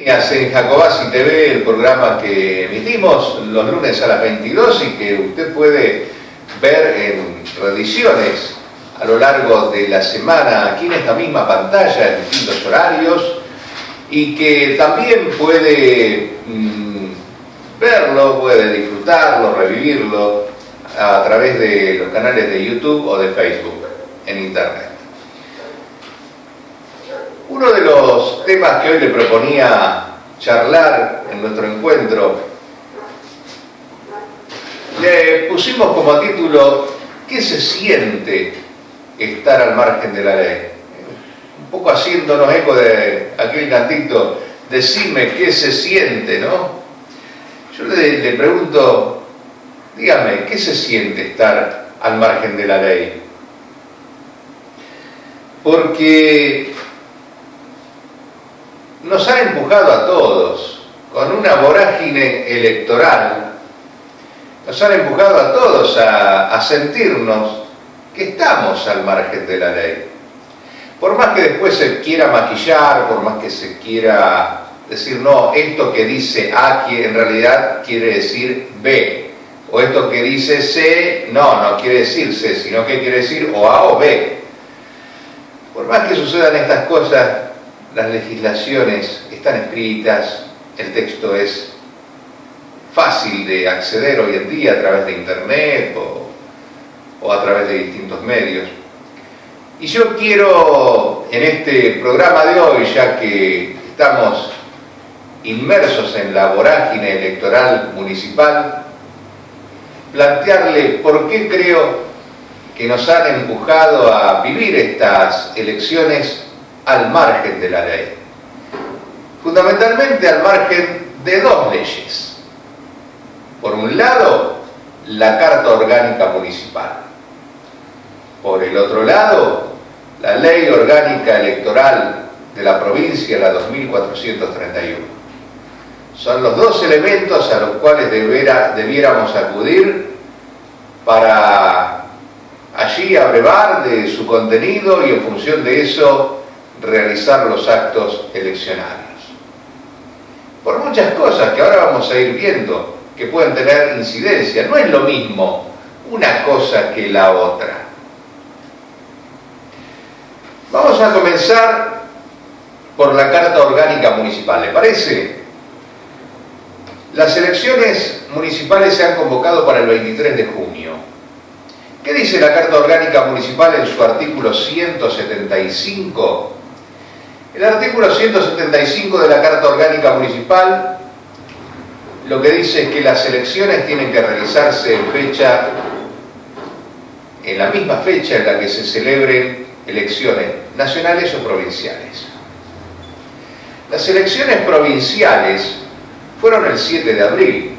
En Jacobasi TV, el programa que emitimos los lunes a las 22 y que usted puede ver en reediciones a lo largo de la semana aquí en esta misma pantalla en distintos horarios, y que también puede verlo, puede disfrutarlo, revivirlo a través de los canales de YouTube o de Facebook en Internet. Uno de los temas que hoy le proponía charlar en nuestro encuentro, le pusimos como título ¿qué se siente estar al margen de la ley? Un poco haciéndonos eco de aquel cantito, decime qué se siente, ¿no? Yo le pregunto, dígame, ¿qué se siente estar al margen de la ley? Porque nos han empujado a todos, con una vorágine electoral, nos han empujado a todos a sentirnos que estamos al margen de la ley. Por más que después se quiera maquillar, por más que se quiera decir, no, esto que dice A en realidad quiere decir B, o esto que dice C, no quiere decir C, sino que quiere decir o A o B. Por más que sucedan estas cosas, las legislaciones están escritas, el texto es fácil de acceder hoy en día a través de Internet o a través de distintos medios. Y yo quiero, en este programa de hoy, ya que estamos inmersos en la vorágine electoral municipal, plantearle por qué creo que nos han empujado a vivir estas elecciones al margen de la ley. Fundamentalmente al margen de dos leyes. Por un lado, la Carta Orgánica Municipal. Por el otro lado, la Ley Orgánica Electoral de la provincia, la 2431. Son los dos elementos a los cuales debiéramos acudir para allí abrevar de su contenido y en función de eso realizar los actos eleccionarios. Por muchas cosas que ahora vamos a ir viendo que pueden tener incidencia, no es lo mismo una cosa que la otra. Vamos a comenzar por la Carta Orgánica Municipal, ¿le parece? Las elecciones municipales se han convocado para el 23 de junio. ¿Qué dice la Carta Orgánica Municipal en su artículo 175? El artículo 175 de la Carta Orgánica Municipal lo que dice es que las elecciones tienen que realizarse en la misma fecha en la que se celebren elecciones nacionales o provinciales. Las elecciones provinciales fueron el 7 de abril.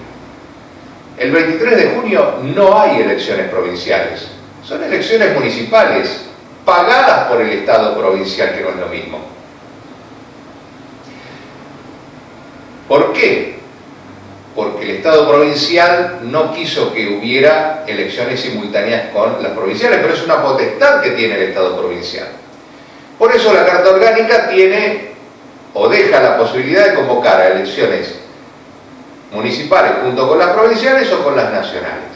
El 23 de junio no hay elecciones provinciales, son elecciones municipales pagadas por el Estado provincial, que no es lo mismo. ¿Por qué? Porque el Estado provincial no quiso que hubiera elecciones simultáneas con las provinciales, pero es una potestad que tiene el Estado provincial. Por eso la Carta Orgánica tiene o deja la posibilidad de convocar a elecciones municipales junto con las provinciales o con las nacionales.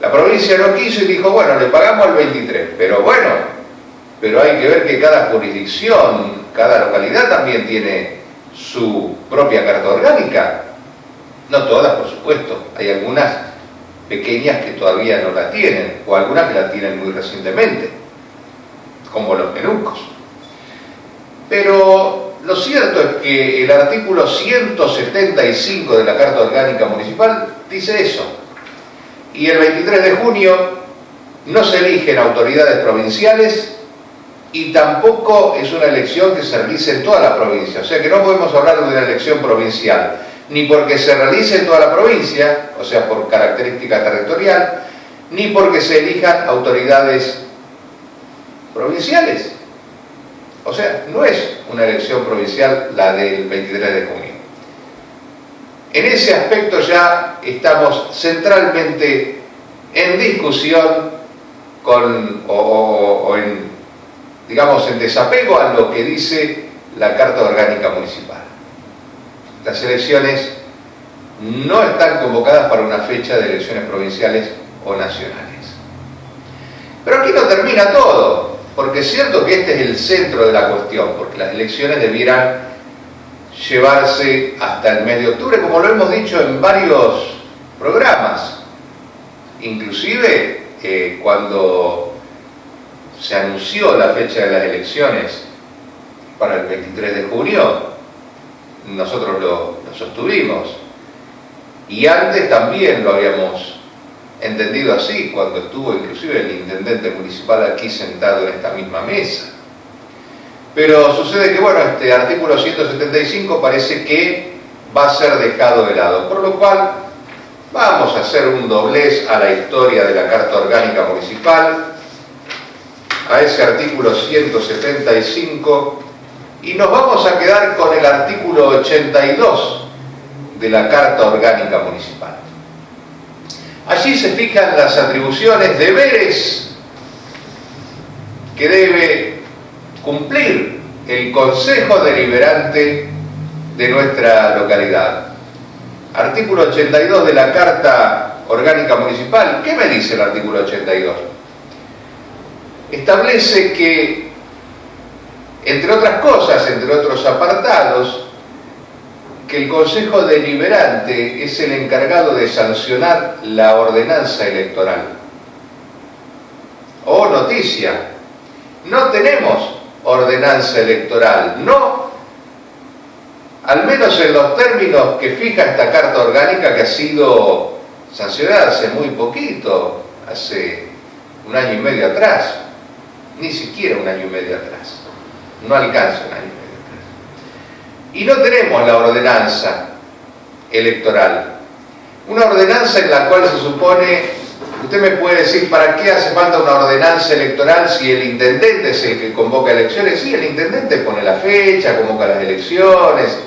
La provincia no quiso y dijo, bueno, le pagamos el 23, pero hay que ver que cada jurisdicción, cada localidad también tiene su propia Carta Orgánica. No todas, por supuesto, hay algunas pequeñas que todavía no la tienen, o algunas que la tienen muy recientemente, como los Menucos. Pero lo cierto es que el artículo 175 de la Carta Orgánica Municipal dice eso. Y el 23 de junio no se eligen autoridades provinciales y tampoco es una elección que se realice en toda la provincia. O sea que no podemos hablar de una elección provincial, ni porque se realice en toda la provincia, o sea, por característica territorial, ni porque se elijan autoridades provinciales. O sea, no es una elección provincial la del 23 de junio. En ese aspecto ya estamos centralmente en discusión en desapego a lo que dice la Carta Orgánica Municipal. Las elecciones no están convocadas para una fecha de elecciones provinciales o nacionales. Pero aquí no termina todo, porque es cierto que este es el centro de la cuestión, porque las elecciones debieran llevarse hasta el mes de octubre, como lo hemos dicho en varios programas. Inclusive cuando se anunció la fecha de las elecciones para el 23 de junio, nosotros lo sostuvimos. Y antes también lo habíamos entendido así, cuando estuvo inclusive el intendente municipal aquí sentado en esta misma mesa. Pero sucede que, bueno, este artículo 175 parece que va a ser dejado de lado, por lo cual vamos a hacer un doblez a la historia de la Carta Orgánica Municipal, a ese artículo 175, y nos vamos a quedar con el artículo 82 de la Carta Orgánica Municipal. Allí se fijan las atribuciones, deberes que debe cumplir el Consejo Deliberante de nuestra localidad. Artículo 82 de la Carta Orgánica Municipal. ¿Qué me dice el artículo 82? Establece que, entre otras cosas, entre otros apartados, que el Consejo Deliberante es el encargado de sancionar la ordenanza electoral. Oh, noticia, no tenemos ordenanza electoral, no, al menos en los términos que fija esta Carta Orgánica, que ha sido sancionada hace muy poquito, hace 1 año y medio atrás, ni siquiera 1 año y medio atrás, no alcanza 1 año y medio. Y no tenemos la ordenanza electoral. Una ordenanza en la cual se supone, usted me puede decir, ¿para qué hace falta una ordenanza electoral si el intendente es el que convoca elecciones? Sí, el intendente pone la fecha, convoca las elecciones,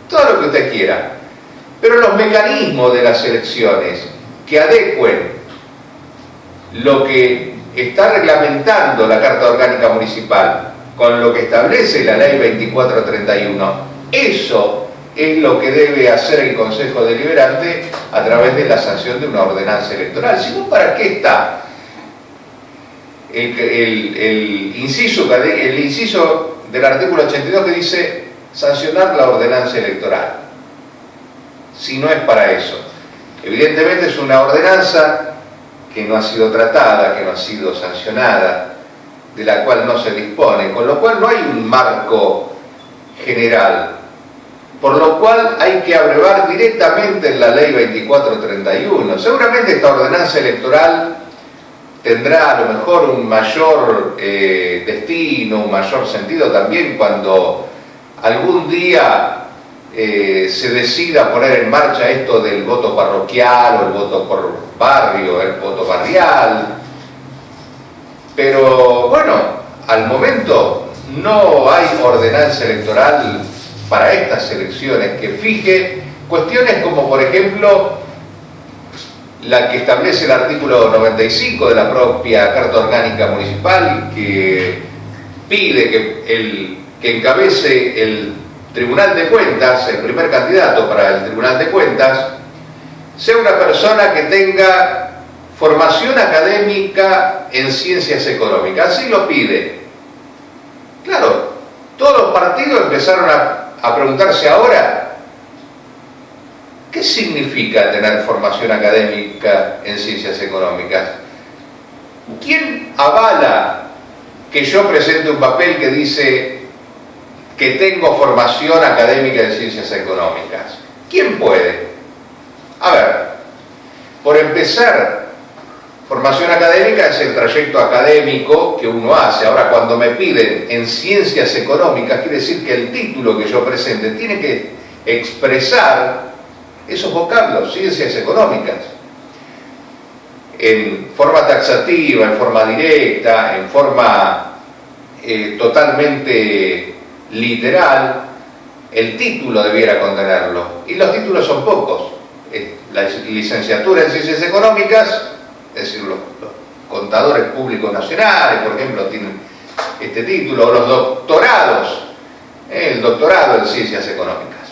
todo lo que usted quiera. Pero los mecanismos de las elecciones que adecuen lo que está reglamentando la Carta Orgánica Municipal con lo que establece la Ley 2431, eso es lo que debe hacer el Consejo Deliberante a través de la sanción de una ordenanza electoral. Si no, ¿para qué está el inciso del artículo 82 que dice sancionar la ordenanza electoral? Si no es para eso. Evidentemente es una ordenanza que no ha sido tratada, que no ha sido sancionada, de la cual no se dispone, con lo cual no hay un marco general, por lo cual hay que abrevar directamente en la Ley 2431. Seguramente esta ordenanza electoral tendrá a lo mejor un mayor destino, un mayor sentido también cuando algún día se decida poner en marcha esto del voto parroquial o el voto por barrio, el voto barrial. Pero bueno, al momento no hay ordenanza electoral para estas elecciones que fije cuestiones como, por ejemplo, la que establece el artículo 95 de la propia Carta Orgánica Municipal, que pide que encabece el Tribunal de Cuentas, el primer candidato para el Tribunal de Cuentas, sea una persona que tenga formación académica en ciencias económicas. Así lo pide. Claro, todos los partidos empezaron a preguntarse ahora, ¿qué significa tener formación académica en ciencias económicas? ¿Quién avala que yo presente un papel que dice que tengo formación académica en ciencias económicas? ¿Quién puede? A ver, por empezar, formación académica es el trayecto académico que uno hace. Ahora, cuando me piden en ciencias económicas, quiere decir que el título que yo presente tiene que expresar esos vocablos, ciencias económicas, en forma taxativa, en forma directa, en forma totalmente literal. El título debiera contenerlo, y los títulos son pocos. La licenciatura en ciencias económicas, es decir, los contadores públicos nacionales, por ejemplo, tienen este título, o los doctorados el doctorado en ciencias económicas.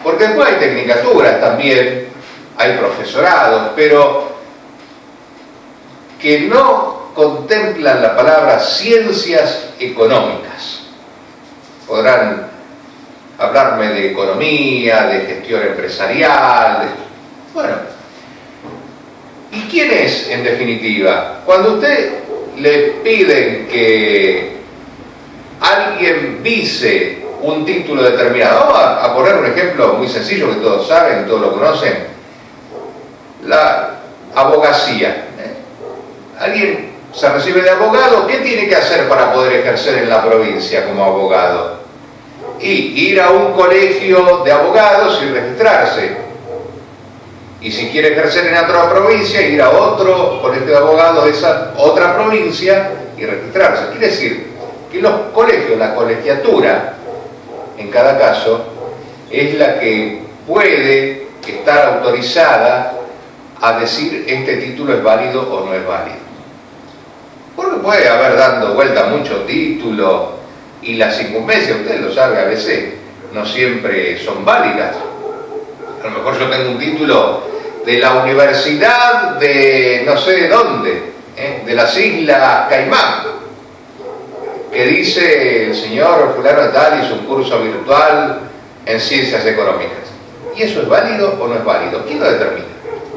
Porque después hay tecnicaturas también, hay profesorados, pero que no contemplan la palabra ciencias económicas. Podrán hablarme de economía, de gestión empresarial, bueno. ¿Y quién es, en definitiva? Cuando usted le piden que alguien vise un título determinado, vamos a poner un ejemplo muy sencillo que todos saben, todos lo conocen, la abogacía. Alguien se recibe de abogado, ¿qué tiene que hacer para poder ejercer en la provincia como abogado? Y ir a un colegio de abogados y registrarse. Y si quiere ejercer en otra provincia, ir a otro colegio de abogados de esa otra provincia y registrarse. Quiere decir que los colegios, la colegiatura, en cada caso, es la que puede estar autorizada a decir este título es válido o no es válido. Porque puede haber dando vuelta mucho título y las incumbencias, usted lo sabe, a veces no siempre son válidas. A lo mejor yo tengo un título de la universidad de no sé de dónde, de las Islas Caimán, que dice el señor fulano de tal hizo un curso virtual en ciencias económicas. ¿Y eso es válido o no es válido? ¿Quién lo determina?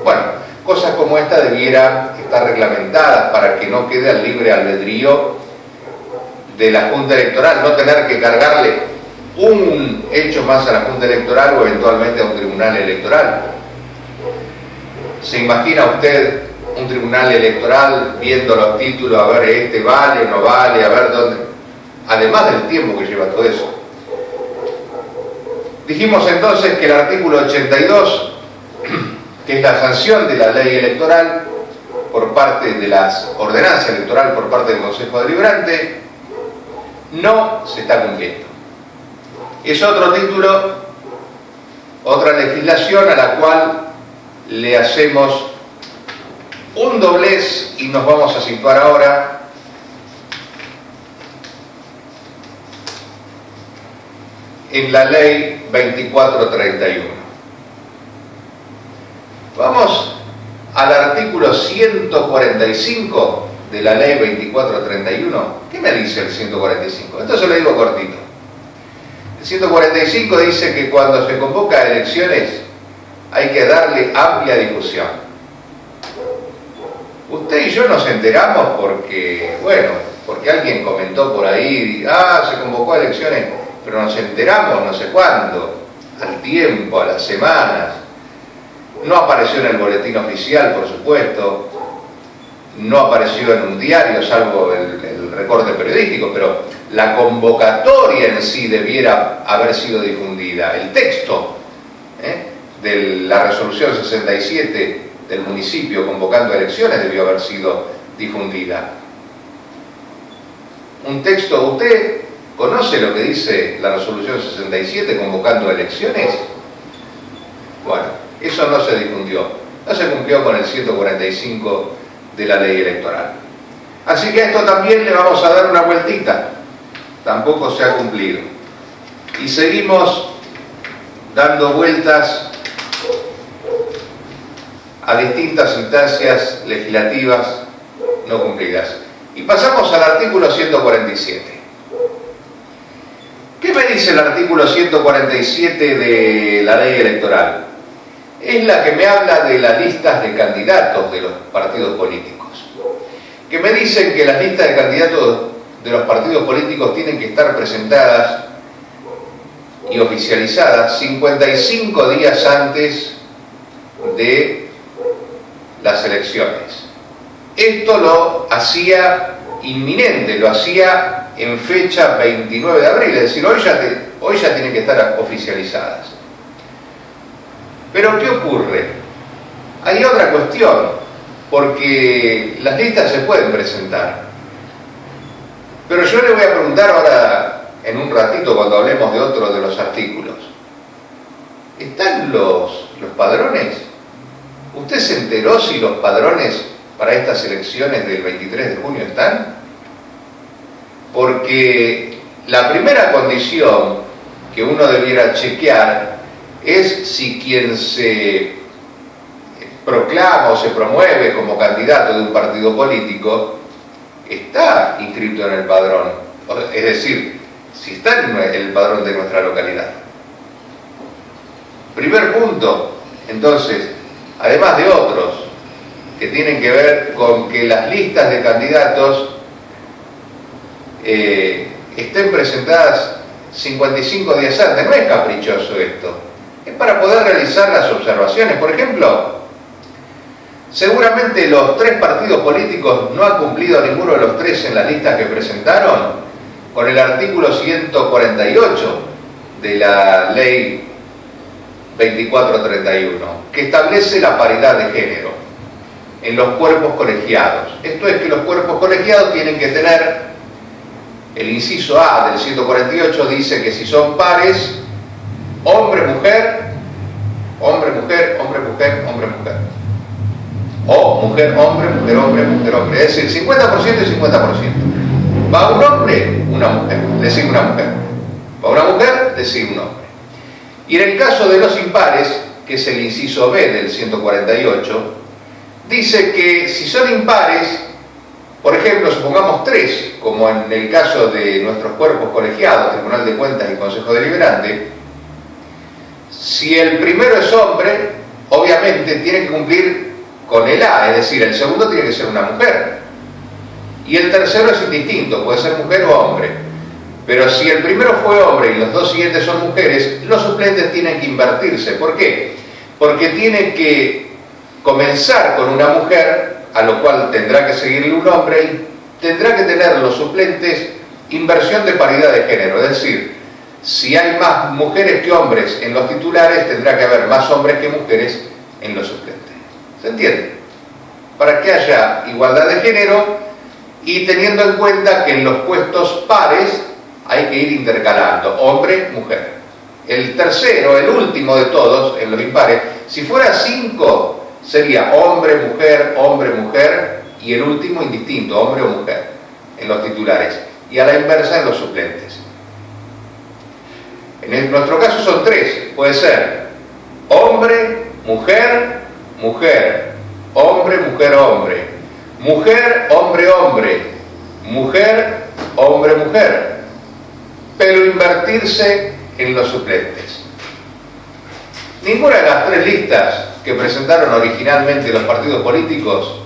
Bueno, cosas como esta debieran estar reglamentadas para que no quede al libre albedrío de la Junta Electoral, no tener que cargarle un hecho más a la Junta Electoral o eventualmente a un tribunal electoral. ¿Se imagina usted un tribunal electoral viendo los títulos, a ver, este vale, no vale, a ver dónde? Además del tiempo que lleva todo eso. Dijimos entonces que el artículo 82, que es la sanción de la ley electoral por parte de las ordenanzas electorales por parte del Consejo Deliberante, no se está cumpliendo. Es otro título, otra legislación a la cual le hacemos un doblez y nos vamos a situar ahora en la ley 2431. Vamos al artículo 145 de la ley 2431. ¿Qué me dice el 145? Entonces lo digo cortito. El 145 dice que cuando se convoca a elecciones hay que darle amplia difusión. Usted y yo nos enteramos porque, bueno, porque alguien comentó por ahí, se convocó a elecciones, pero nos enteramos no sé cuándo, al tiempo, a las semanas. No apareció en el boletín oficial, por supuesto, no apareció en un diario, salvo el recorte periodístico, pero la convocatoria en sí debiera haber sido difundida. El texto de la resolución 67 del municipio convocando elecciones debió haber sido difundida. Un texto, ¿usted conoce lo que dice la resolución 67 convocando elecciones? Bueno, eso no se difundió, no se cumplió con el 145 de la ley electoral. Así que a esto también le vamos a dar una vueltita, tampoco se ha cumplido. Y seguimos dando vueltas a distintas instancias legislativas no cumplidas. Y pasamos al artículo 147. ¿Qué me dice el artículo 147 de la ley electoral? Es la que me habla de las listas de candidatos de los partidos políticos. Que me dicen que las listas de candidatos de los partidos políticos tienen que estar presentadas y oficializadas 55 días antes de las elecciones. Esto lo hacía inminente, lo hacía en fecha 29 de abril, es decir, hoy ya tienen que estar oficializadas. Pero ¿qué ocurre? Hay otra cuestión, porque las listas se pueden presentar. Pero yo le voy a preguntar ahora, en un ratito, cuando hablemos de otro de los artículos, ¿están los padrones? ¿Usted se enteró si los padrones para estas elecciones del 23 de junio están? Porque la primera condición que uno debiera chequear es si quien se proclama o se promueve como candidato de un partido político está inscrito en el padrón, es decir, si está en el padrón de nuestra localidad. Primer punto, entonces, además de otros que tienen que ver con que las listas de candidatos estén presentadas 55 días antes. No es caprichoso esto, es para poder realizar las observaciones. Por ejemplo, seguramente los tres partidos políticos no han cumplido ninguno de los tres en la lista que presentaron con el artículo 148 de la ley 2431, que establece la paridad de género en los cuerpos colegiados. Esto es que los cuerpos colegiados tienen que tener, el inciso A del 148 dice que si son pares, hombre-mujer, hombre-mujer, hombre-mujer, hombre-mujer. O mujer-hombre, mujer-hombre, mujer-hombre. Es decir, 50% y 50%. Va un hombre, una mujer, le sigue una mujer. Va una mujer, le sigue un hombre. Y en el caso de los impares, que es el inciso B del 148, dice que si son impares, por ejemplo, supongamos tres, como en el caso de nuestros cuerpos colegiados, Tribunal de Cuentas y Consejo Deliberante, si el primero es hombre, obviamente tiene que cumplir con el A, es decir, el segundo tiene que ser una mujer. Y el tercero es indistinto, puede ser mujer o hombre. Pero si el primero fue hombre y los dos siguientes son mujeres, los suplentes tienen que invertirse. ¿Por qué? Porque tiene que comenzar con una mujer, a lo cual tendrá que seguirle un hombre, y tendrá que tener los suplentes inversión de paridad de género. Es decir, si hay más mujeres que hombres en los titulares, tendrá que haber más hombres que mujeres en los suplentes. ¿Se entiende? Para que haya igualdad de género y teniendo en cuenta que en los puestos pares hay que ir intercalando hombre, mujer. El tercero, el último de todos, en los impares, si fuera 5, sería hombre, mujer, y el último indistinto, hombre o mujer, en los titulares, y a la inversa en los suplentes. En nuestro caso son 3, puede ser hombre, mujer, mujer, hombre, mujer, hombre, mujer, hombre, hombre, mujer, hombre, mujer, pero invertirse en los suplentes. Ninguna de las 3 listas que presentaron originalmente los partidos políticos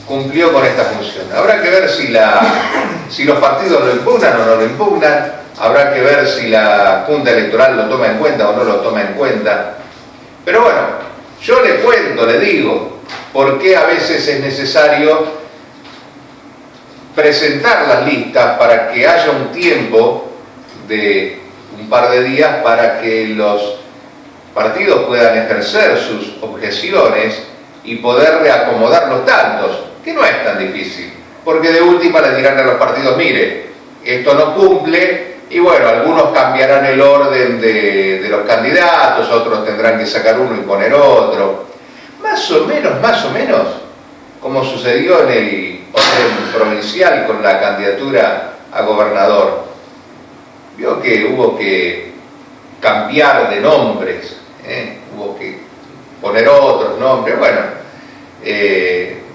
cumplió con esta función. Habrá que ver si los partidos lo impugnan o no lo impugnan, habrá que ver si la Junta Electoral lo toma en cuenta o no lo toma en cuenta. Pero bueno, yo le cuento, le digo, por qué a veces es necesario presentar las listas para que haya un tiempo de un par de días para que los partidos puedan ejercer sus objeciones y poder reacomodar los tantos, que no es tan difícil, porque de última le dirán a los partidos, mire, esto no cumple, y bueno, algunos cambiarán el orden de los candidatos, otros tendrán que sacar uno y poner otro, más o menos, como sucedió en el orden provincial con la candidatura a gobernador. Vio que hubo que cambiar de nombres, hubo que poner otros nombres, bueno,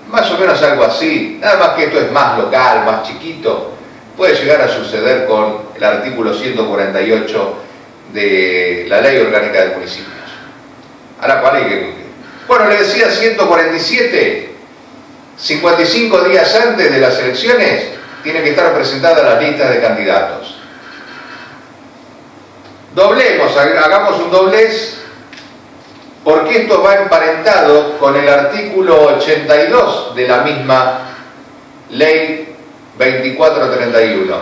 más o menos algo así, nada más que esto es más local, más chiquito, puede llegar a suceder con el artículo 148 de la Ley Orgánica de Municipios, a la cual hay que cumplir. Bueno, le decía 147, 55 días antes de las elecciones tienen que estar presentadas las listas de candidatos. Doblemos, hagamos un doblez, porque esto va emparentado con el artículo 82 de la misma Ley 2431.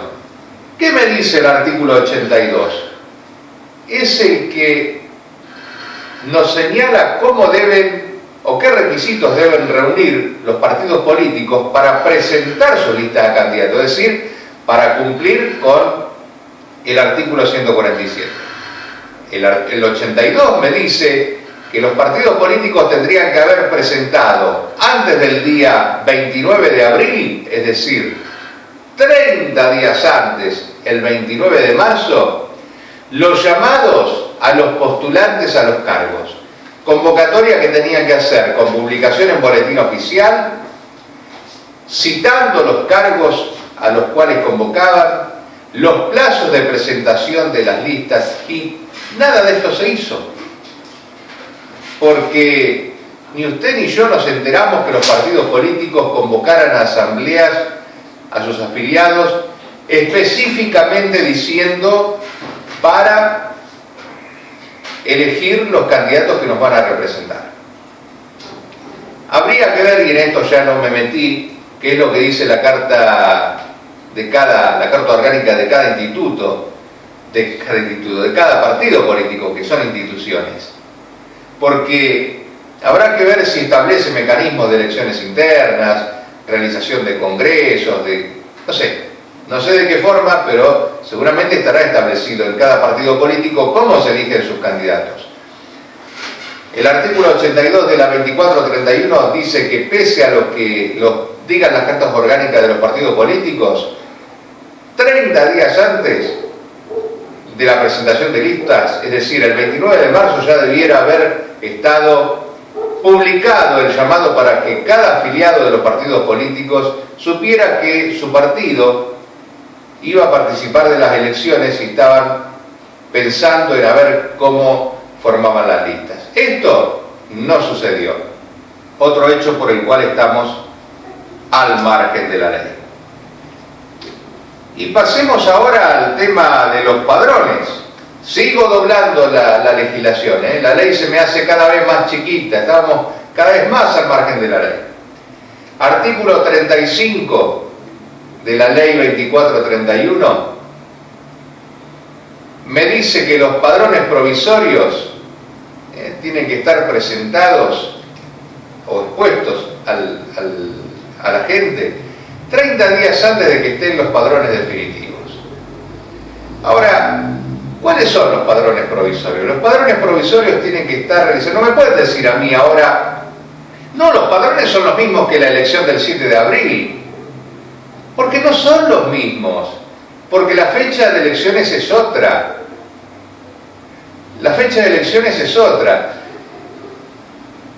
¿Qué me dice el artículo 82? Es el que nos señala cómo deben o qué requisitos deben reunir los partidos políticos para presentar su lista de candidatos, es decir, para cumplir con el artículo 147. El 82 me dice que los partidos políticos tendrían que haber presentado antes del día 29 de abril, es decir, 30 días antes el 29 de marzo los llamados a los postulantes a los cargos. Convocatoria que tenían que hacer con publicación en boletín oficial, citando los cargos a los cuales convocaban, los plazos de presentación de las listas, y nada de esto se hizo. Porque ni usted ni yo nos enteramos que los partidos políticos convocaran a asambleas a sus afiliados específicamente diciendo para elegir los candidatos que nos van a representar. Habría que ver, y en esto ya no me metí, qué es lo que dice la carta orgánica de cada instituto, de cada partido político, que son instituciones. Porque habrá que ver si establece mecanismos de elecciones internas, realización de congresos, no sé de qué forma, pero seguramente estará establecido en cada partido político cómo se eligen sus candidatos. El artículo 82 de la 2431 dice que pese a lo que digan las cartas orgánicas de los partidos políticos, 30 días antes de la presentación de listas, es decir, el 29 de marzo ya debiera haber estado publicado el llamado para que cada afiliado de los partidos políticos supiera que su partido iba a participar de las elecciones y estaban pensando en a ver cómo formaban las listas. Esto no sucedió. Otro hecho por el cual estamos al margen de la ley. Y pasemos ahora al tema de los padrones. Sigo doblando la legislación, La ley se me hace cada vez más chiquita, estábamos cada vez más al margen de la ley. Artículo 35 de la ley 2431 me dice que los padrones provisorios tienen que estar presentados o expuestos a la gente 30 días antes de que estén los padrones definitivos. Ahora, ¿cuáles son los padrones provisorios? Los padrones provisorios tienen que estar... No me puedes decir a mí ahora... No, los padrones son los mismos que la elección del 7 de abril. Porque no son los mismos. Porque la fecha de elecciones es otra. La fecha de elecciones es otra.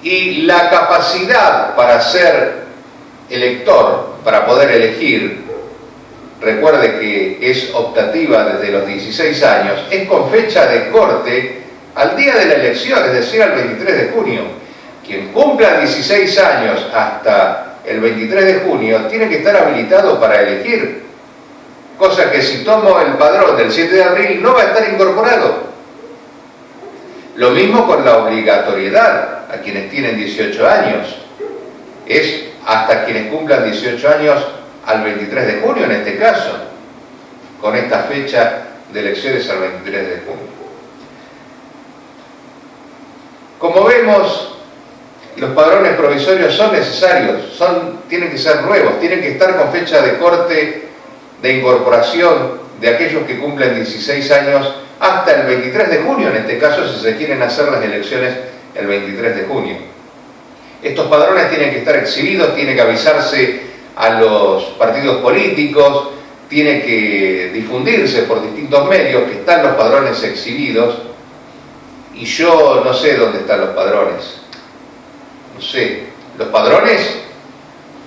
Y la capacidad para ser elector, para poder elegir, recuerde que es optativa desde los 16 años, es con fecha de corte al día de la elección, es decir, al 23 de junio. Quien cumpla 16 años hasta el 23 de junio tiene que estar habilitado para elegir, cosa que si tomo el padrón del 7 de abril no va a estar incorporado. Lo mismo con la obligatoriedad a quienes tienen 18 años. Es hasta quienes cumplan 18 años al 23 de junio en este caso, con esta fecha de elecciones al 23 de junio. Como vemos, los padrones provisorios son necesarios, tienen que ser nuevos, tienen que estar con fecha de corte de incorporación de aquellos que cumplen 16 años hasta el 23 de junio, en este caso si se quieren hacer las elecciones el 23 de junio. Estos padrones tienen que estar exhibidos, tiene que avisarse a los partidos políticos, tiene que difundirse por distintos medios que están los padrones exhibidos, y yo no sé dónde están los padrones. No sé, los padrones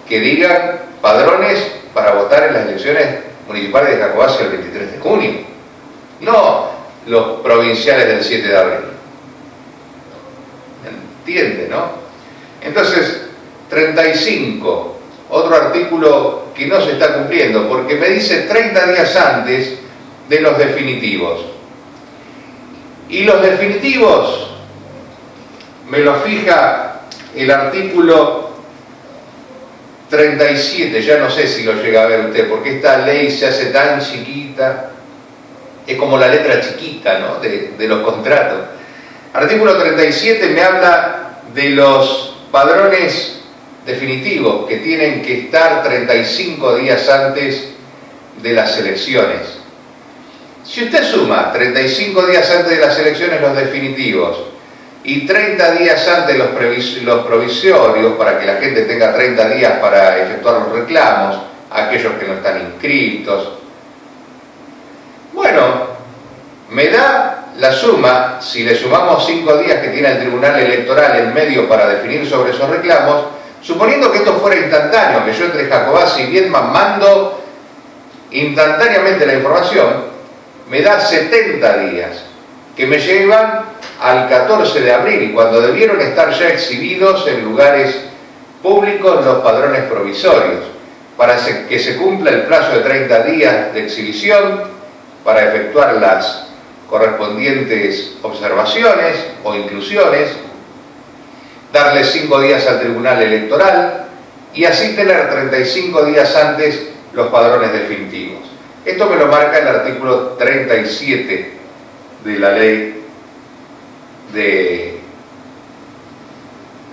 que digan padrones para votar en las elecciones municipales de Jacobacio el 23 de junio, no los provinciales del 7 de abril. ¿Entiende, no? Entonces, 35, otro artículo que no se está cumpliendo, porque me dice 30 días antes de los definitivos. Y los definitivos me lo fija el artículo 37, ya no sé si lo llega a ver usted, porque esta ley se hace tan chiquita, es como la letra chiquita, ¿no?, de los contratos. Artículo 37 me habla de los padrones definitivos que tienen que estar 35 días antes de las elecciones. Si usted suma 35 días antes de las elecciones los definitivos y 30 días antes los provisorios, para que la gente tenga 30 días para efectuar los reclamos, aquellos que no están inscritos, me da la suma, si le sumamos 5 días que tiene el Tribunal Electoral en medio para definir sobre esos reclamos, suponiendo que esto fuera instantáneo, que yo entre Jacobacci y Viedma mando instantáneamente la información, me da 70 días, que me llevan al 14 de abril, cuando debieron estar ya exhibidos en lugares públicos los padrones provisorios, para que se cumpla el plazo de 30 días de exhibición, para efectuar las correspondientes observaciones o inclusiones, darle 5 días al Tribunal Electoral y así tener 35 días antes los padrones definitivos. Esto me lo marca el artículo 37 de la ley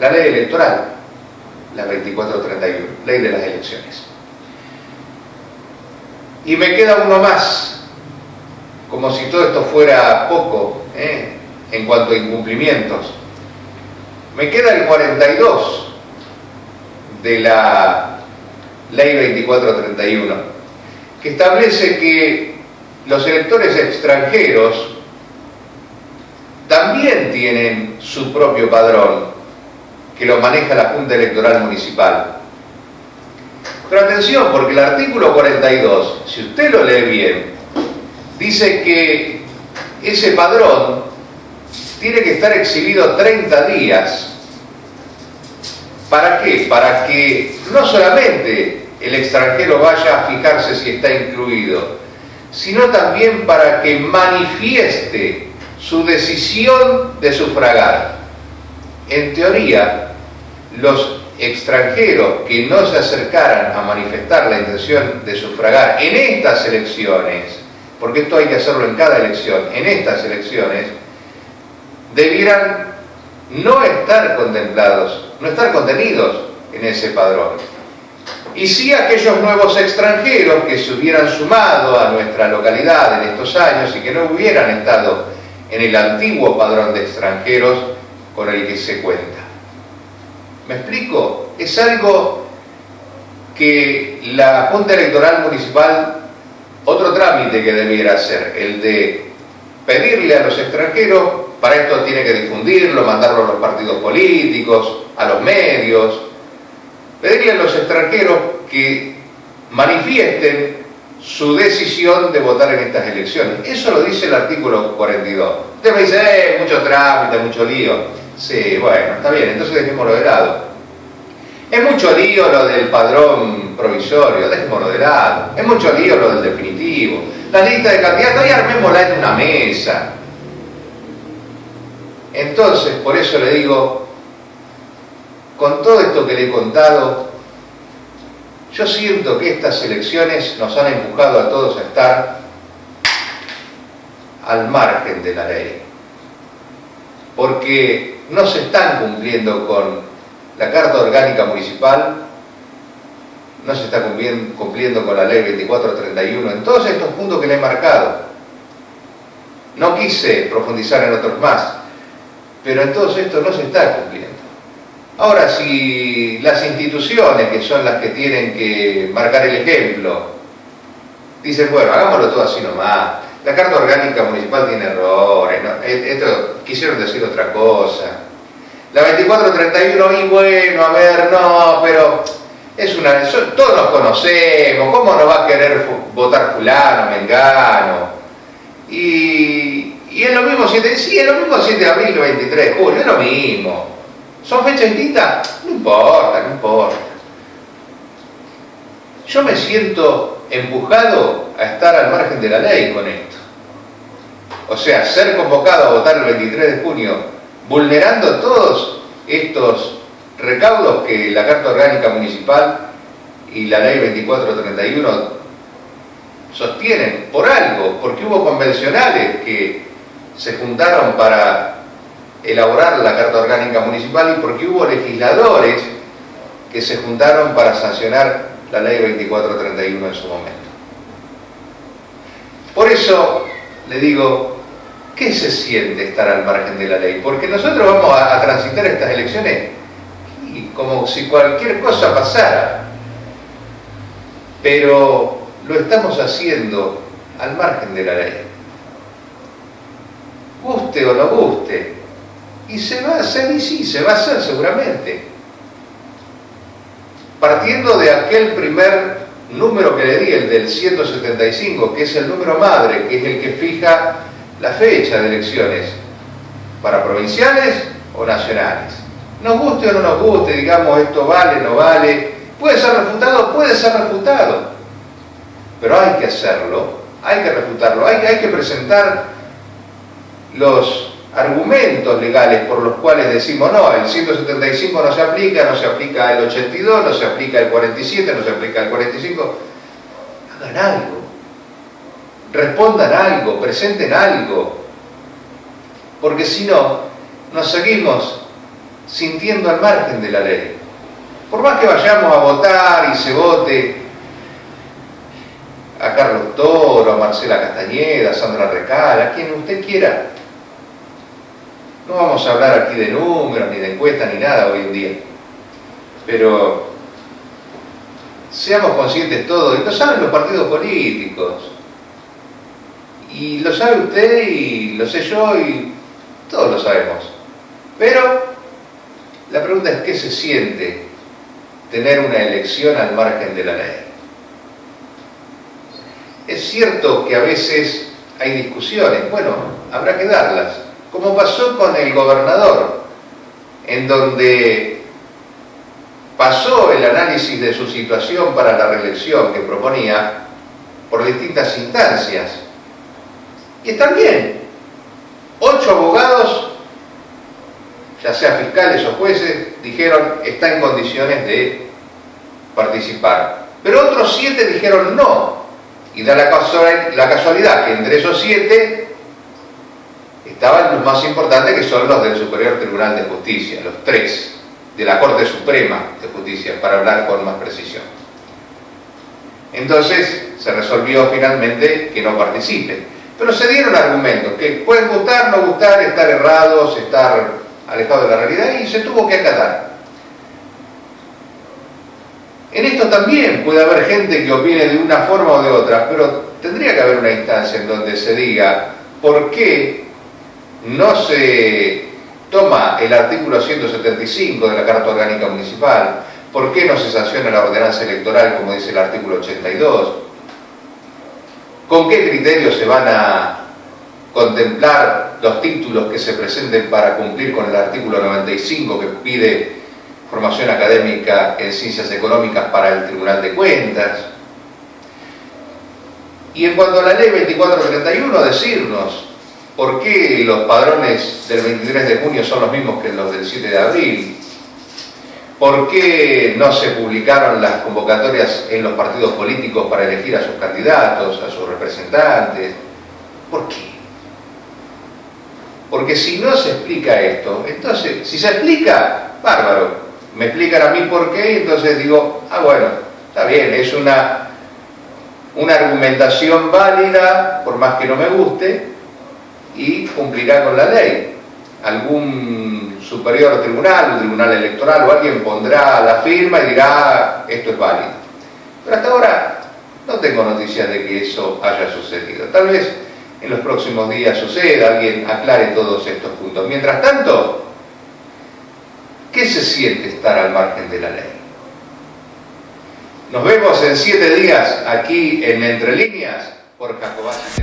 electoral, la 2431, ley de las elecciones. Y me queda uno más, como si todo esto fuera poco, en cuanto a incumplimientos. Me queda el 42 de la ley 2431, que establece que los electores extranjeros también tienen su propio padrón, que lo maneja la Junta Electoral Municipal. Pero atención, porque el artículo 42, si usted lo lee bien, dice que ese padrón tiene que estar exhibido 30 días. ¿Para qué? Para que no solamente el extranjero vaya a fijarse si está incluido, sino también para que manifieste su decisión de sufragar. En teoría, los extranjeros que no se acercaran a manifestar la intención de sufragar en estas elecciones, porque esto hay que hacerlo en cada elección, en estas elecciones, debieran no estar contemplados, no estar contenidos en ese padrón. Y sí aquellos nuevos extranjeros que se hubieran sumado a nuestra localidad en estos años y que no hubieran estado en el antiguo padrón de extranjeros con el que se cuenta. ¿Me explico? Es algo que la Junta Electoral Municipal, otro trámite que debiera hacer, el de pedirle a los extranjeros, para esto tiene que difundirlo, mandarlo a los partidos políticos, a los medios, pedirle a los extranjeros que manifiesten su decisión de votar en estas elecciones. Eso lo dice el artículo 42. Usted me dice, mucho trámite, mucho lío. Sí, bueno, está bien, entonces dejémoslo de lado. Es mucho lío lo del padrón provisorio, dejémoslo de lado. Es mucho lío lo del definitivo. La lista de candidatos, y armémosla en una mesa. Entonces, por eso le digo, con todo esto que le he contado, yo siento que estas elecciones nos han empujado a todos a estar al margen de la ley, porque no se están cumpliendo con la Carta Orgánica Municipal, no se está cumpliendo con la Ley 2431, en todos estos puntos que le he marcado. No quise profundizar en otros más, pero en todos estos no se está cumpliendo. Ahora, si las instituciones, que son las que tienen que marcar el ejemplo, dicen, bueno, hagámoslo todo así nomás, la Carta Orgánica Municipal tiene errores, ¿no? Esto quisieron decir otra cosa. La 2431, y bueno, a ver, no, pero todos nos conocemos, ¿cómo no va a querer votar fulano, mengano? Y es lo mismo 7, sí, es lo mismo 7 de abril que 23 de julio, es lo mismo. ¿Son fechas distintas? No importa, no importa. Yo me siento empujado a estar al margen de la ley con esto. O sea, ser convocado a votar el 23 de junio, vulnerando todos estos recaudos que la Carta Orgánica Municipal y la Ley 2431 sostienen, por algo, porque hubo convencionales que se juntaron para elaborar la Carta Orgánica Municipal y porque hubo legisladores que se juntaron para sancionar la Ley 2431 en su momento. Por eso le digo, ¿qué se siente estar al margen de la ley? Porque nosotros vamos a transitar estas elecciones y como si cualquier cosa pasara, pero lo estamos haciendo al margen de la ley. guste o no guste. Y se va a hacer, y sí, se va a hacer seguramente. Partiendo de aquel primer número que le di, el del 175, que es el número madre, que es el que fija la fecha de elecciones, para provinciales o nacionales. Nos guste o no nos guste, digamos, esto vale, no vale, puede ser refutado, pero hay que hacerlo, hay que refutarlo, hay que presentar los argumentos legales por los cuales decimos no, el 175 no se aplica el 82, no se aplica el 47, no se aplica el 45. Hagan algo, respondan algo, presenten algo, porque si no, nos seguimos sintiendo al margen de la ley. Por más que vayamos a votar y se vote a Carlos Toro, a Marcela Castañeda, a Sandra Recal, a quien usted quiera, no vamos a hablar aquí de números, ni de encuestas, ni nada hoy en día, pero seamos conscientes todos, y lo saben los partidos políticos, y lo sabe usted, y lo sé yo, y todos lo sabemos, pero la pregunta es: ¿qué se siente tener una elección al margen de la ley? Es cierto que a veces hay discusiones, bueno, habrá que darlas, como pasó con el gobernador, en donde pasó el análisis de su situación para la reelección que proponía por distintas instancias. Y está bien, 8 abogados, ya sea fiscales o jueces, dijeron está en condiciones de participar. Pero otros 7 dijeron no. Y da la casualidad que entre esos 7 estaban los más importantes, que son los del Superior Tribunal de Justicia, los 3 de la Corte Suprema de Justicia, para hablar con más precisión. Entonces se resolvió finalmente que no participen. Pero se dieron argumentos, que pueden gustar, no gustar, estar errados, estar alejados de la realidad, y se tuvo que acatar. En esto también puede haber gente que opine de una forma o de otra, pero tendría que haber una instancia en donde se diga por qué no se toma el artículo 175 de la Carta Orgánica Municipal, por qué no se sanciona la ordenanza electoral como dice el artículo 82, con qué criterios se van a contemplar los títulos que se presenten para cumplir con el artículo 95 que pide formación académica en ciencias económicas para el Tribunal de Cuentas. Y en cuanto a la ley 2431, decirnos por qué los padrones del 23 de junio son los mismos que los del 7 de abril, por qué no se publicaron las convocatorias en los partidos políticos para elegir a sus candidatos, a sus representantes. ¿Por qué? Porque si no se explica esto, entonces, si se explica, bárbaro. Me explican a mí por qué, y entonces digo, bueno, está bien, es una argumentación válida, por más que no me guste, y cumplirá con la ley. Algún superior tribunal, un tribunal electoral o alguien pondrá la firma y dirá, esto es válido. Pero hasta ahora no tengo noticias de que eso haya sucedido. Tal vez en los próximos días suceda, alguien aclare todos estos puntos. Mientras tanto, ¿qué se siente estar al margen de la ley? Nos vemos en 7 días aquí en Entre Líneas por Jacobacci.